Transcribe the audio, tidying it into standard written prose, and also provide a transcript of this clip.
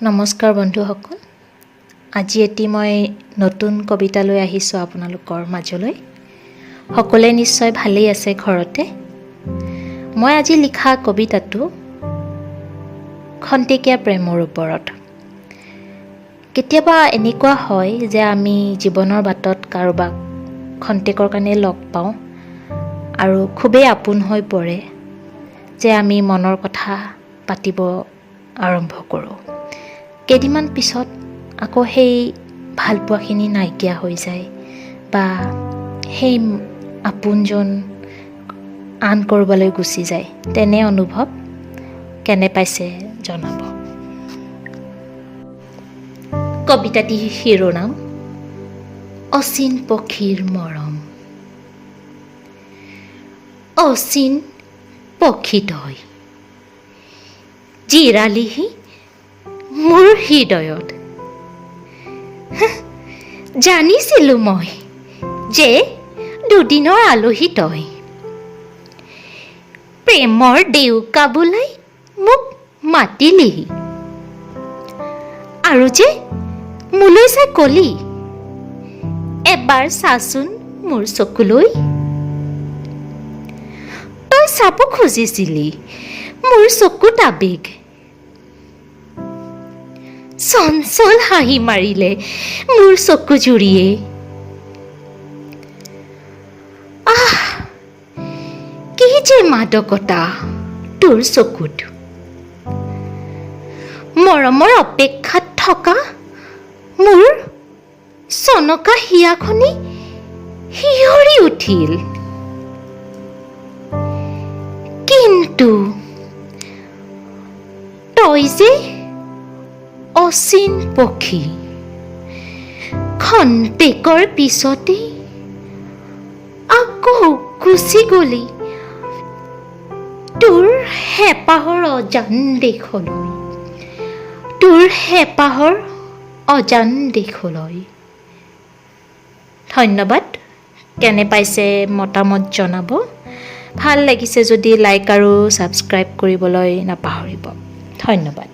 নমস্কাৰ বন্ধুসকল, আজি এটি মই নতুন কবিতা লৈ আহিছোঁ আপোনালোকৰ মাজলৈ। সকলোৱে নিশ্চয় ভালেই আছে ঘৰতে। মই আজি লিখা কবিতাটো খন্তেকীয়া প্ৰেমৰ ওপৰত। কেতিয়াবা এনেকুৱা হয় যে আমি জীৱনৰ বাটত কাৰোবাক খন্তেকৰ কাৰণে লগ পাওঁ আৰু খুবেই আপোন হৈ পৰে যে আমি মনৰ কথা পাতিব আৰম্ভ কৰোঁ। কেইদিনমান পিছত আকৌ সেই ভালপোৱাখিনি নাইকিয়া হৈ যায় বা সেই আপোনজন আন ক'ৰবালৈ গুচি যায়। তেনে অনুভৱ কেনে পাইছে জনাব। কবিতাটিৰ শিৰোনাম অচিন পক্ষীৰ মৰম। অচিন পক্ষী তই জিৰালিহি মোৰ হৃদয়ত। জানিছিলোঁ মই যে দুদিনৰ আলহী তই, প্ৰেমৰ ডেউকা বোলাই মোক মাতিলিহি আৰু যে মোলৈ চাই কলি, এবাৰ চাচোন মোৰ চকুলৈ। তই চাব খুজিছিলি মোৰ চকুত আবেগ, চঞ্চল হাঁহি মাৰিলে মোৰ চকু জুৰিয়ে। কি যে মাদকতা তোৰ চকুত, মৰমৰ অপেক্ষাত থকা মোৰ চনকা হিয়াখনি শিয়ৰি উঠিল। কিন্তু তই যে অচিন পক্ষী, খন্তেকৰ পিছতে আকৌ গুচি গলি তোৰ হেঁপাহৰ অজান দেশলৈ, তোৰ হেঁপাহৰ অজান দেশলৈ। ধন্যবাদ। কেনে পাইছে মতামত জনাব। ভাল লাগিছে যদি লাইক আৰু ছাবস্ক্ৰাইব কৰিবলৈ নাপাহৰিব। ধন্যবাদ।